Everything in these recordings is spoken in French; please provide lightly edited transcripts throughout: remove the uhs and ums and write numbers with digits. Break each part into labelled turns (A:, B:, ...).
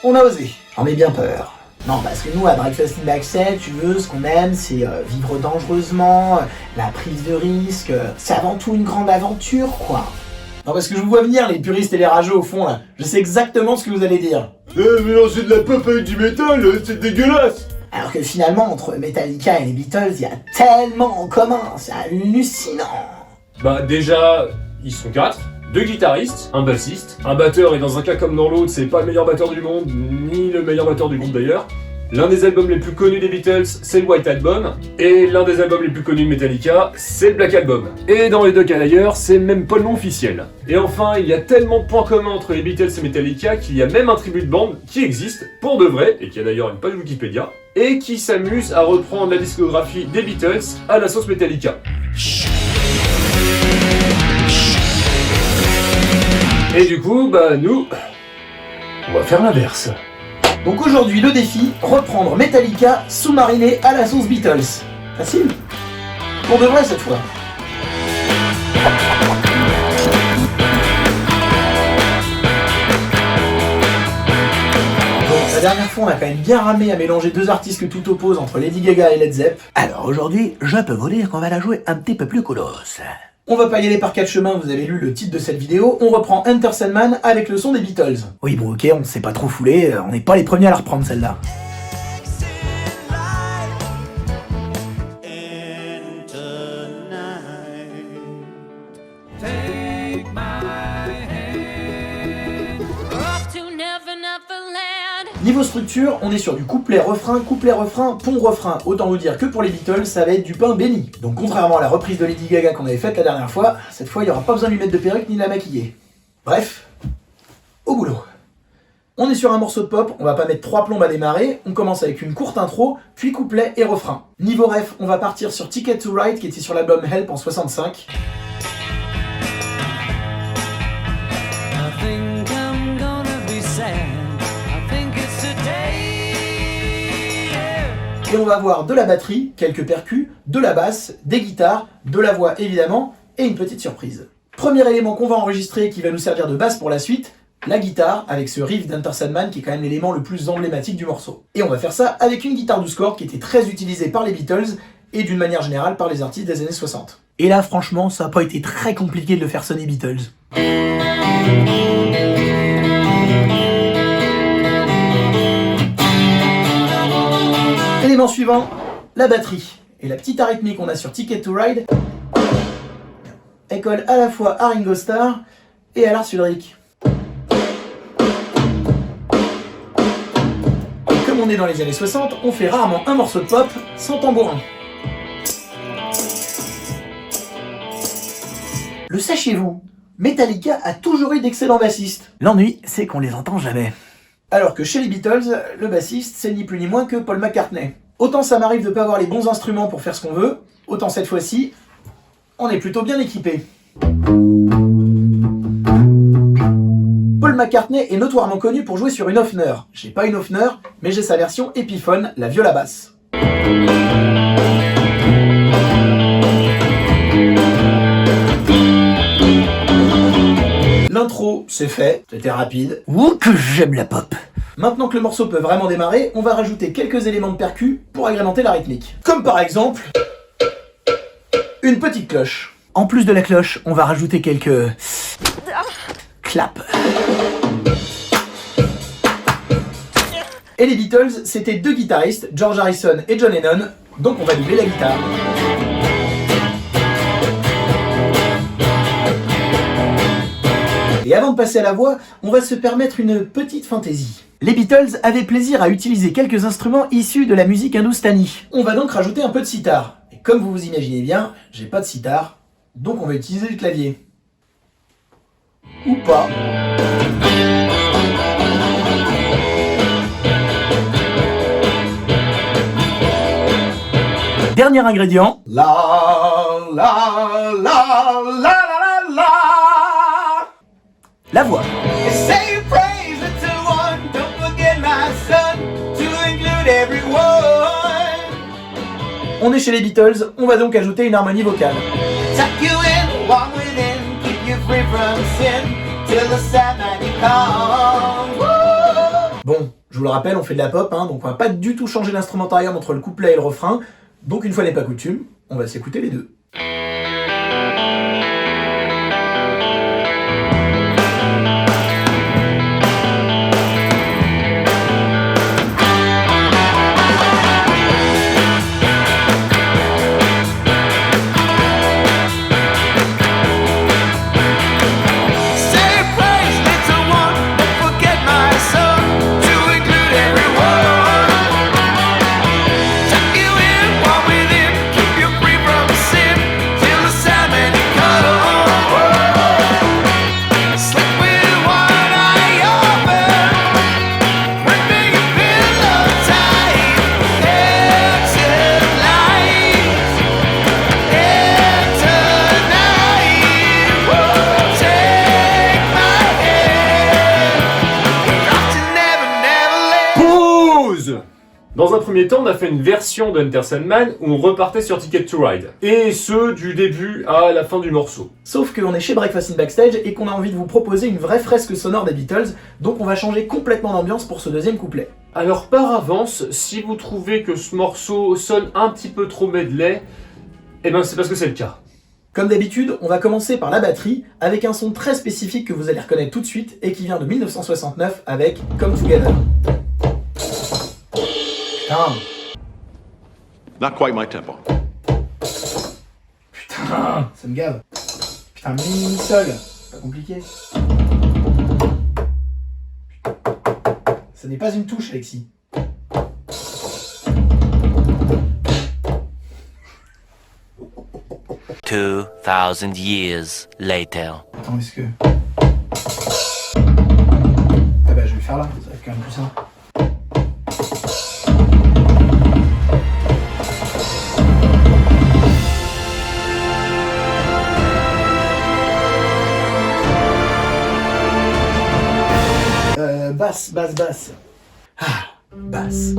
A: On a osé, j'en ai bien peur. Non, parce que nous, à Breakfast in Backstage, tu veux, ce qu'on aime, c'est vivre dangereusement, la prise de risque, c'est avant tout une grande aventure, quoi. Non, parce que je vous vois venir, les puristes et les rageux au fond, là. Je sais exactement ce que vous allez dire.
B: Mélanger de la pop avec du métal, c'est dégueulasse.
A: Alors que finalement, entre Metallica et les Beatles, il y a tellement en commun, c'est hallucinant.
C: Bah déjà, ils sont 4, 2 guitaristes, un bassiste, un batteur et dans un cas comme dans l'autre, c'est pas le meilleur batteur du monde, ni le meilleur batteur du groupe d'ailleurs. L'un des albums les plus connus des Beatles, c'est le White Album, et l'un des albums les plus connus de Metallica, c'est le Black Album. Et dans les deux cas d'ailleurs, c'est même pas le nom officiel. Et enfin, il y a tellement de points communs entre les Beatles et Metallica qu'il y a même un tribut de bande qui existe, pour de vrai, et qui a d'ailleurs une page Wikipédia, et qui s'amuse à reprendre la discographie des Beatles à la sauce Metallica. Et du coup, bah nous, on va faire l'inverse.
A: Donc aujourd'hui, le défi, reprendre Metallica sous-mariné à la sauce Beatles. Facile. Pour de vrai cette fois. Bon, la dernière fois, on a quand même bien ramé à mélanger deux artistes que tout oppose entre Lady Gaga et Led Zepp.
D: Alors aujourd'hui, je peux vous dire qu'on va la jouer un petit peu plus colosse.
A: On va pas y aller par quatre chemins, vous avez lu le titre de cette vidéo, on reprend Enter Sandman avec le son des Beatles.
D: Oui bon ok, on s'est pas trop foulé, on n'est pas les premiers à la reprendre celle-là.
A: Niveau structure, on est sur du couplet-refrain, pont-refrain. Autant vous dire que pour les Beatles, ça va être du pain béni. Donc contrairement à la reprise de Lady Gaga qu'on avait faite la dernière fois, cette fois il n'y aura pas besoin de lui mettre de perruque ni de la maquiller. Bref, au boulot. On est sur un morceau de pop, on va pas mettre 3 plombes à démarrer, on commence avec une courte intro, puis couplet et refrain. Niveau ref, on va partir sur Ticket to Ride qui était sur l'album Help en 65. Et on va avoir de la batterie, quelques percus, de la basse, des guitares, de la voix évidemment, et une petite surprise. Premier élément qu'on va enregistrer qui va nous servir de base pour la suite, la guitare, avec ce riff d'Enter Sandman qui est quand même l'élément le plus emblématique du morceau. Et on va faire ça avec une guitare 12 cordes qui était très utilisée par les Beatles, et d'une manière générale par les artistes des années 60.
D: Et là franchement, ça a pas été très compliqué de le faire sonner Beatles.
A: Élément suivant, la batterie. Et la petite arythmie qu'on a sur Ticket to Ride, elle colle à la fois à Ringo Starr et à Lars Ulrich. Et comme on est dans les années 60, on fait rarement un morceau de pop sans tambourin. Le sachiez-vous, Metallica a toujours eu d'excellents bassistes.
D: L'ennui, c'est qu'on les entend jamais.
A: Alors que chez les Beatles, le bassiste, c'est ni plus ni moins que Paul McCartney. Autant ça m'arrive de pas avoir les bons instruments pour faire ce qu'on veut, autant cette fois-ci, on est plutôt bien équipé. Paul McCartney est notoirement connu pour jouer sur une Hofner. J'ai pas une Hofner, mais j'ai sa version Epiphone, la viola basse. L'intro, c'est fait, c'était rapide.
D: Ouh que j'aime la pop.
A: Maintenant que le morceau peut vraiment démarrer, on va rajouter quelques éléments de percus pour agrémenter la rythmique. Comme par exemple, une petite cloche.
D: En plus de la cloche, on va rajouter quelques... claps.
A: Et les Beatles, c'était 2 guitaristes, George Harrison et John Lennon, donc on va doubler la guitare. Et avant de passer à la voix, on va se permettre une petite fantaisie. Les Beatles avaient plaisir à utiliser quelques instruments issus de la musique hindoustanie. On va donc rajouter un peu de sitar. Et comme vous vous imaginez bien, j'ai pas de sitar, donc on va utiliser le clavier. Ou pas.
D: Dernier ingrédient.
A: La la la la la la la.
D: La voix.
A: On est chez les Beatles, on va donc ajouter une harmonie vocale. Bon, vous le rappelle, on fait de la pop, hein, donc on va pas du tout changer l'instrumentarium entre le couplet et le refrain. Donc une fois n'est pas coutume, on va s'écouter les deux.
C: Dans un premier temps, on a fait une version de Enter Sandman où on repartait sur Ticket to Ride. Et ce, du début à la fin du morceau.
A: Sauf qu'on est chez Breakfast in Backstage et qu'on a envie de vous proposer une vraie fresque sonore des Beatles, donc on va changer complètement d'ambiance pour ce deuxième couplet.
C: Alors par avance, si vous trouvez que ce morceau sonne un petit peu trop medley, eh ben c'est parce que c'est le cas.
A: Comme d'habitude, on va commencer par la batterie, avec un son très spécifique que vous allez reconnaître tout de suite et qui vient de 1969 avec Come Together. Putain.
B: Not quite my tempo.
A: Putain, ça me gave. Putain, mi sol, pas compliqué. Ça n'est pas une touche, Alexis.
E: 2000 years later.
A: Attends, est-ce que... Ah bah je vais le faire là, ça va être quand même plus simple. Basse. Ah, basse.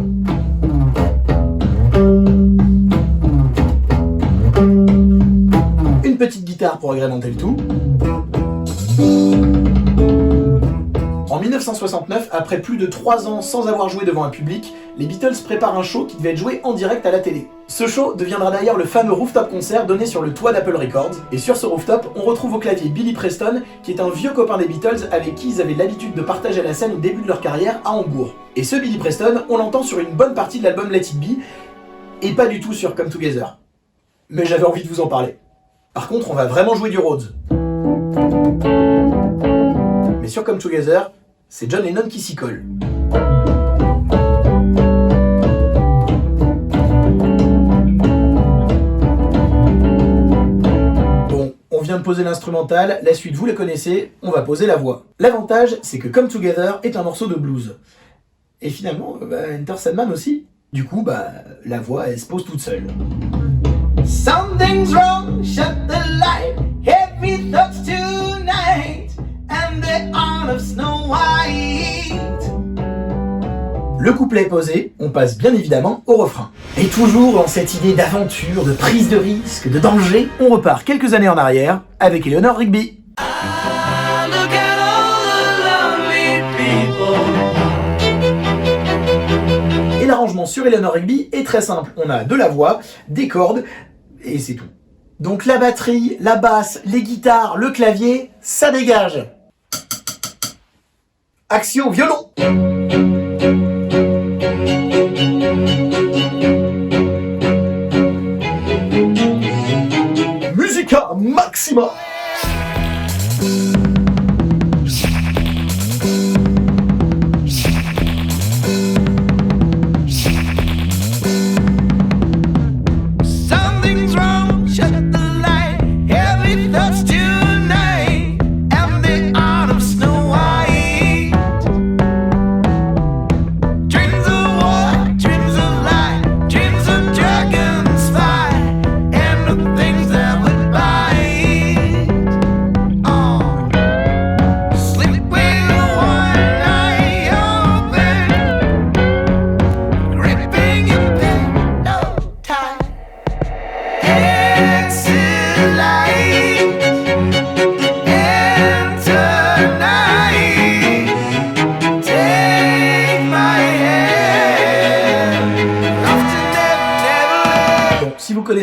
A: Une petite guitare pour agrémenter le tout. En 1969, après plus de 3 ans sans avoir joué devant un public, les Beatles préparent un show qui devait être joué en direct à la télé. Ce show deviendra d'ailleurs le fameux rooftop concert donné sur le toit d'Apple Records, et sur ce rooftop, on retrouve au clavier Billy Preston, qui est un vieux copain des Beatles avec qui ils avaient l'habitude de partager la scène au début de leur carrière à Hambourg. Et ce Billy Preston, on l'entend sur une bonne partie de l'album Let It Be, et pas du tout sur Come Together. Mais j'avais envie de vous en parler. Par contre, on va vraiment jouer du Rhodes. Mais sur Come Together, c'est John Lennon qui s'y colle. Bon, on vient de poser l'instrumental, la suite vous la connaissez, on va poser la voix. L'avantage, c'est que Come Together est un morceau de blues. Et finalement, Enter Sandman aussi. Du coup, la voix, elle se pose toute seule. Something's wrong, shut the light, heavy thoughts tonight, and the heart of Snow White. Le couplet est posé, on passe bien évidemment au refrain. Et toujours dans cette idée d'aventure, de prise de risque, de danger, on repart quelques années en arrière avec Eleanor Rigby. Et l'arrangement sur Eleanor Rigby est très simple, on a de la voix, des cordes, et c'est tout. Donc la batterie, la basse, les guitares, le clavier, ça dégage. Action violon. Musica maxima.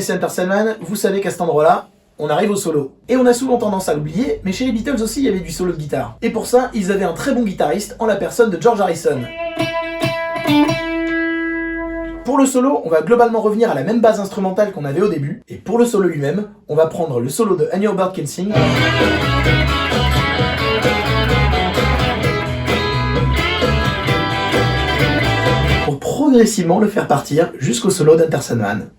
A: connaissez Enter Sandman, vous savez qu'à cet endroit-là, on arrive au solo. Et on a souvent tendance à l'oublier, mais chez les Beatles aussi, il y avait du solo de guitare. Et pour ça, ils avaient un très bon guitariste en la personne de George Harrison. Pour le solo, on va globalement revenir à la même base instrumentale qu'on avait au début, et pour le solo lui-même, on va prendre le solo de And Your Bird Can Sing, pour progressivement le faire partir jusqu'au solo d'Enter Sandman.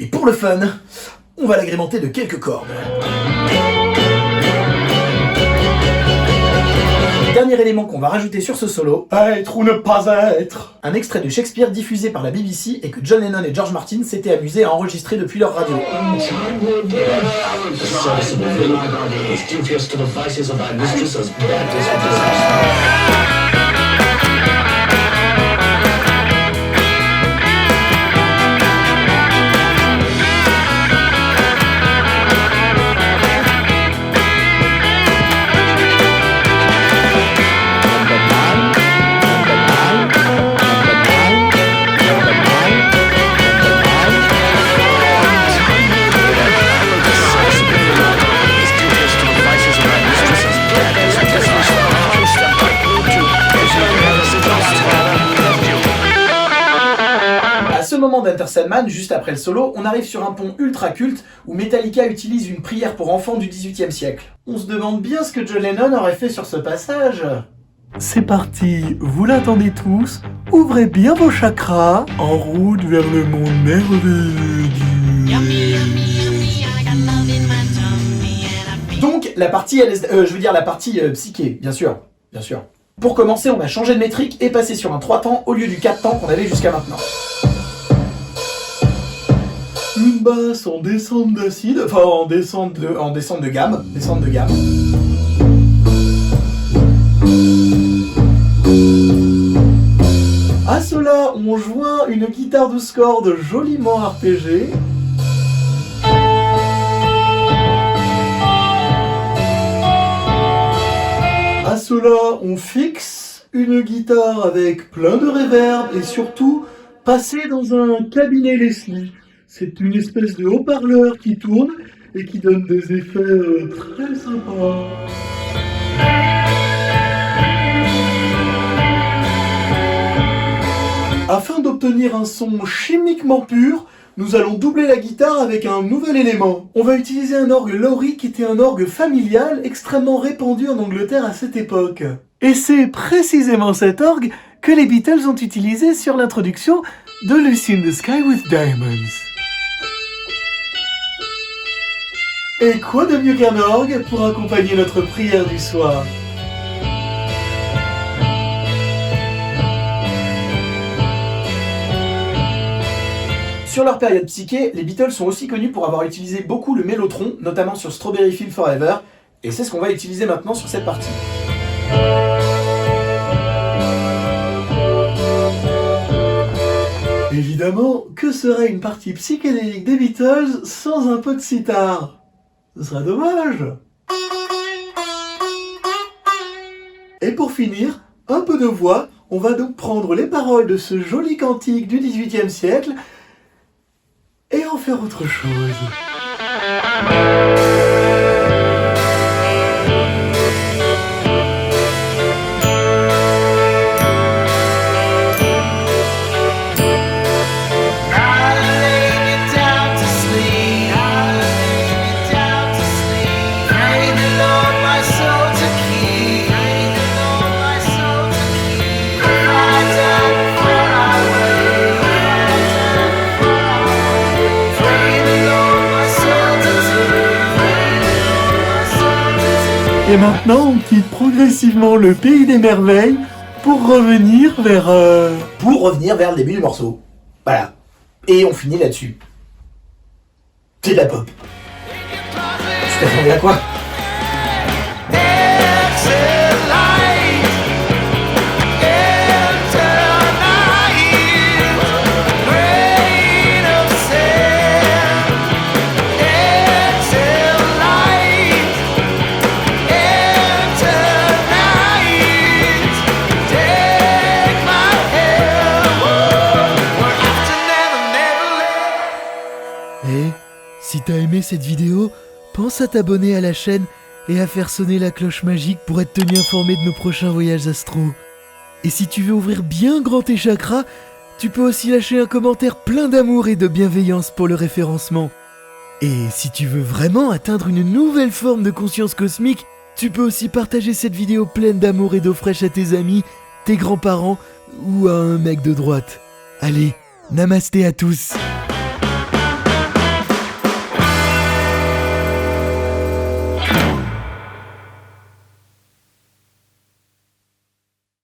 A: Et pour le fun, on va l'agrémenter de quelques cordes. Dernier élément qu'on va rajouter sur ce solo,
B: Être ou ne pas être.
A: un extrait de Shakespeare diffusé par la BBC et que John Lennon et George Martin s'étaient amusés à enregistrer depuis leur radio. Moment d'Enter Sandman, juste après le solo, on arrive sur un pont ultra culte où Metallica utilise une prière pour enfants du XVIIIe siècle. On se demande bien ce que John Lennon aurait fait sur ce passage.
F: C'est parti, vous l'attendez tous, ouvrez bien vos chakras, en route vers le monde merveilleux du...
A: Donc la partie la partie psyché, bien sûr. Pour commencer, on va changer de métrique et passer sur un 3 temps au lieu du 4 temps qu'on avait jusqu'à maintenant.
F: Une basse en descente d'acide, enfin en descente de gamme. À cela, on joint une guitare 12 cordes joliment arpégée. À cela, on fixe une guitare avec plein de reverb et surtout passer dans un cabinet Leslie. C'est une espèce de haut-parleur qui tourne et qui donne des effets très sympas. Afin d'obtenir un son chimiquement pur, nous allons doubler la guitare avec un nouvel élément. On va utiliser un orgue Lowrey qui était un orgue familial extrêmement répandu en Angleterre à cette époque. Et c'est précisément cet orgue que les Beatles ont utilisé sur l'introduction de Lucy in the Sky with Diamonds. Et quoi de mieux qu'un orgue pour accompagner notre prière du soir?
A: Sur leur période psyché, les Beatles sont aussi connus pour avoir utilisé beaucoup le mélotron, notamment sur Strawberry Fields Forever, et c'est ce qu'on va utiliser maintenant sur cette partie.
F: Évidemment, que serait une partie psychédélique des Beatles sans un peu de sitar? Ce serait dommage. Et pour finir, un peu de voix, on va donc prendre les paroles de ce joli cantique du XVIIIe siècle et en faire autre chose. Et maintenant, on quitte progressivement le pays des merveilles pour revenir vers
A: le début du morceau. Voilà. Et on finit là-dessus. C'est de la pop. Tu t'attendais à quoi?
G: cette vidéo, pense à t'abonner à la chaîne et à faire sonner la cloche magique pour être tenu informé de nos prochains voyages astro. Et si tu veux ouvrir bien grand tes chakras, tu peux aussi lâcher un commentaire plein d'amour et de bienveillance pour le référencement. Et si tu veux vraiment atteindre une nouvelle forme de conscience cosmique, tu peux aussi partager cette vidéo pleine d'amour et d'eau fraîche à tes amis, tes grands-parents ou à un mec de droite. Allez, namasté à tous.